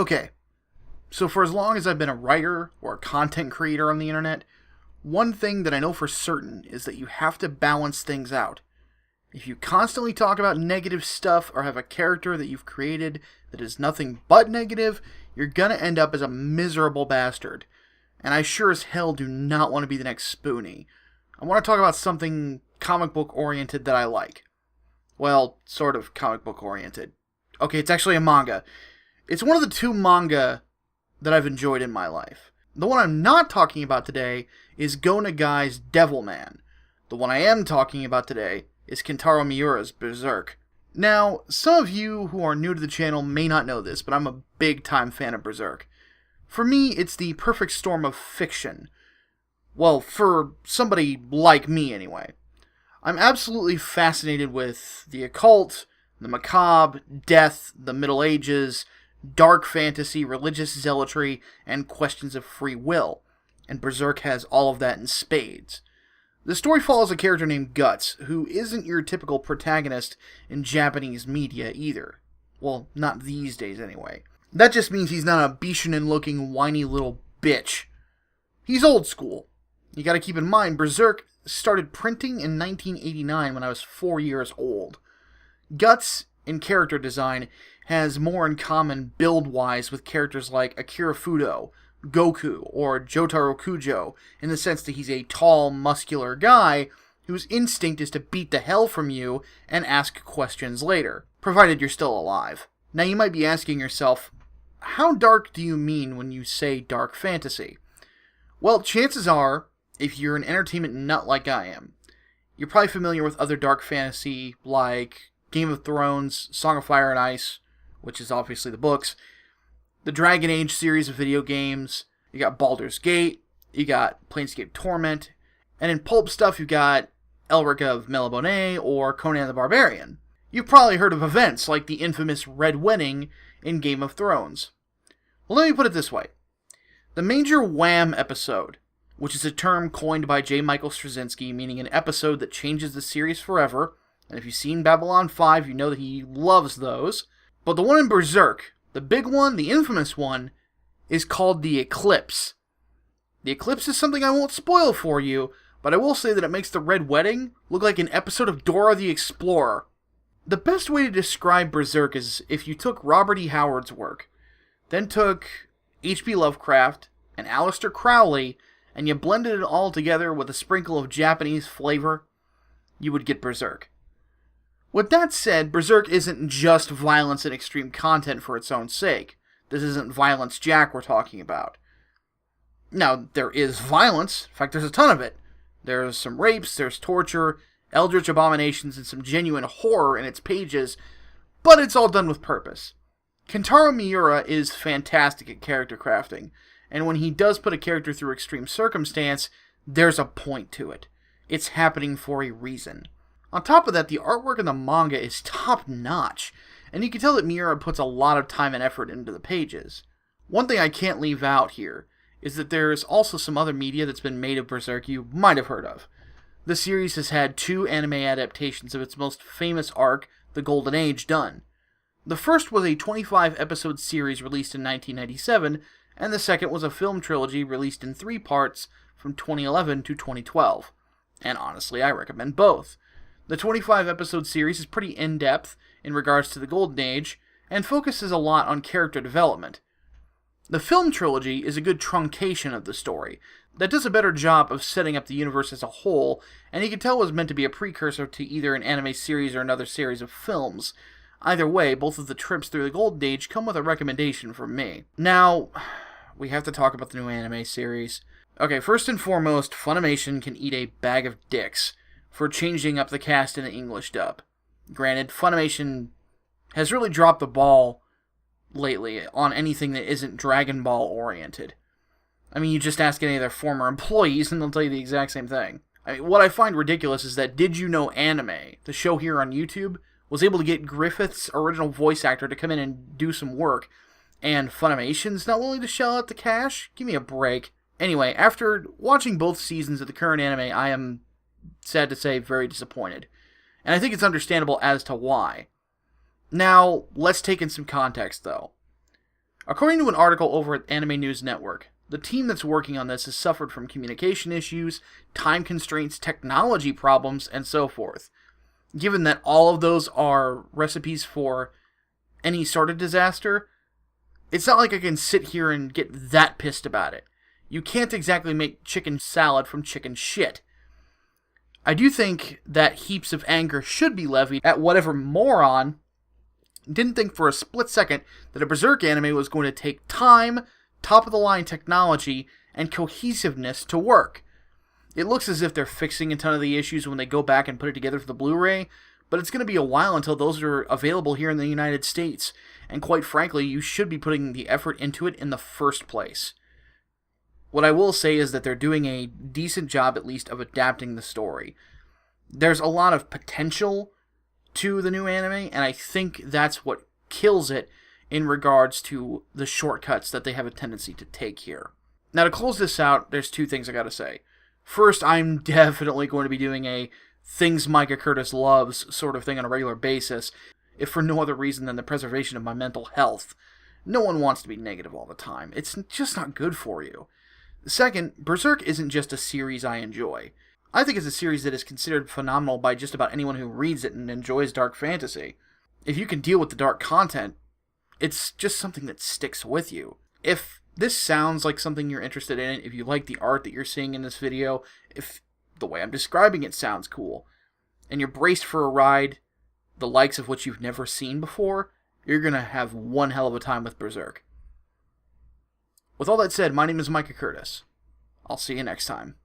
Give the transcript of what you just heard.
Okay, so for as long as I've been a writer or a content creator on the internet, one thing that I know for certain is that you have to balance things out. If you constantly talk about negative stuff or have a character that you've created that is nothing but negative, you're gonna end up as a miserable bastard. And I sure as hell do not want to be the next Spoonie. I want to talk about something comic book oriented that I like. Well, sort of comic book oriented. Okay, it's actually a manga. It's one of the two manga that I've enjoyed in my life. The one I'm not talking about today is Go Nagai's Devilman. The one I am talking about today is Kentaro Miura's Berserk. Now, some of you who are new to the channel may not know this, but I'm a big-time fan of Berserk. For me, it's the perfect storm of fiction. Well, for somebody like me, anyway. I'm absolutely fascinated with the occult, the macabre, death, the Middle Ages, dark fantasy, religious zealotry, and questions of free will. And Berserk has all of that in spades. The story follows a character named Guts, who isn't your typical protagonist in Japanese media either. Well, not these days anyway. That just means he's not a Bishonen-looking whiny little bitch. He's old school. You gotta keep in mind, Berserk started printing in 1989 when I was 4 years old. Guts, in character design, has more in common build-wise with characters like Akira Fudo, Goku, or Jotaro Kujo, in the sense that he's a tall, muscular guy whose instinct is to beat the hell from you and ask questions later, provided you're still alive. Now you might be asking yourself, how dark do you mean when you say dark fantasy? Well, chances are, if you're an entertainment nut like I am, you're probably familiar with other dark fantasy like Game of Thrones, Song of Fire and Ice, which is obviously the books, the Dragon Age series of video games, you got Baldur's Gate, you got Planescape Torment, and in pulp stuff you got Elric of Melibone or Conan the Barbarian. You've probably heard of events like the infamous Red Wedding in Game of Thrones. Well, let me put it this way. The major wham episode, which is a term coined by J. Michael Straczynski, meaning an episode that changes the series forever, and if you've seen Babylon 5, you know that he loves those. But the one in Berserk, the big one, the infamous one, is called the Eclipse. The Eclipse is something I won't spoil for you, but I will say that it makes the Red Wedding look like an episode of Dora the Explorer. The best way to describe Berserk is if you took Robert E. Howard's work, then took H.P. Lovecraft and Aleister Crowley, and you blended it all together with a sprinkle of Japanese flavor, you would get Berserk. With that said, Berserk isn't just violence and extreme content for its own sake. This isn't Violence Jack we're talking about. Now, there is violence. In fact, there's a ton of it. There's some rapes, there's torture, eldritch abominations, and some genuine horror in its pages, but it's all done with purpose. Kentaro Miura is fantastic at character crafting, and when he does put a character through extreme circumstance, there's a point to it. It's happening for a reason. On top of that, the artwork in the manga is top-notch, and you can tell that Miura puts a lot of time and effort into the pages. One thing I can't leave out here is that there's also some other media that's been made of Berserk you might have heard of. The series has had 2 anime adaptations of its most famous arc, the Golden Age, done. The first was a 25-episode series released in 1997, and the second was a film trilogy released in 3 parts from 2011 to 2012. And honestly, I recommend both. The 25-episode series is pretty in-depth in regards to the Golden Age, and focuses a lot on character development. The film trilogy is a good truncation of the story, that does a better job of setting up the universe as a whole, and you can tell it was meant to be a precursor to either an anime series or another series of films. Either way, both of the trips through the Golden Age come with a recommendation from me. Now, we have to talk about the new anime series. Okay, first and foremost, Funimation can eat a bag of dicks for changing up the cast in the English dub. Granted, Funimation has really dropped the ball lately on anything that isn't Dragon Ball oriented. I mean, you just ask any of their former employees and they'll tell you the exact same thing. I mean, what I find ridiculous is that Did You Know Anime, the show here on YouTube, was able to get Griffith's original voice actor to come in and do some work, and Funimation's not willing to shell out the cash? Give me a break. Anyway, after watching both seasons of the current anime, I am, sad to say, very disappointed. And I think it's understandable as to why. Now, let's take in some context, though. According to an article over at Anime News Network, the team that's working on this has suffered from communication issues, time constraints, technology problems, and so forth. Given that all of those are recipes for any sort of disaster, it's not like I can sit here and get that pissed about it. You can't exactly make chicken salad from chicken shit. I do think that heaps of anger should be levied at whatever moron didn't think for a split second that a Berserk anime was going to take time, top-of-the-line technology, and cohesiveness to work. It looks as if they're fixing a ton of the issues when they go back and put it together for the Blu-ray, but it's going to be a while until those are available here in the United States, and quite frankly, you should be putting the effort into it in the first place. What I will say is that they're doing a decent job, at least, of adapting the story. There's a lot of potential to the new anime, and I think that's what kills it in regards to the shortcuts that they have a tendency to take here. Now, to close this out, there's two things I gotta say. First, I'm definitely going to be doing a things Micah Curtis loves sort of thing on a regular basis, if for no other reason than the preservation of my mental health. No one wants to be negative all the time. It's just not good for you. Second, Berserk isn't just a series I enjoy. I think it's a series that is considered phenomenal by just about anyone who reads it and enjoys dark fantasy. If you can deal with the dark content, it's just something that sticks with you. If this sounds like something you're interested in, if you like the art that you're seeing in this video, if the way I'm describing it sounds cool, and you're braced for a ride, the likes of which you've never seen before, you're gonna have one hell of a time with Berserk. With all that said, my name is Micah Curtis. I'll see you next time.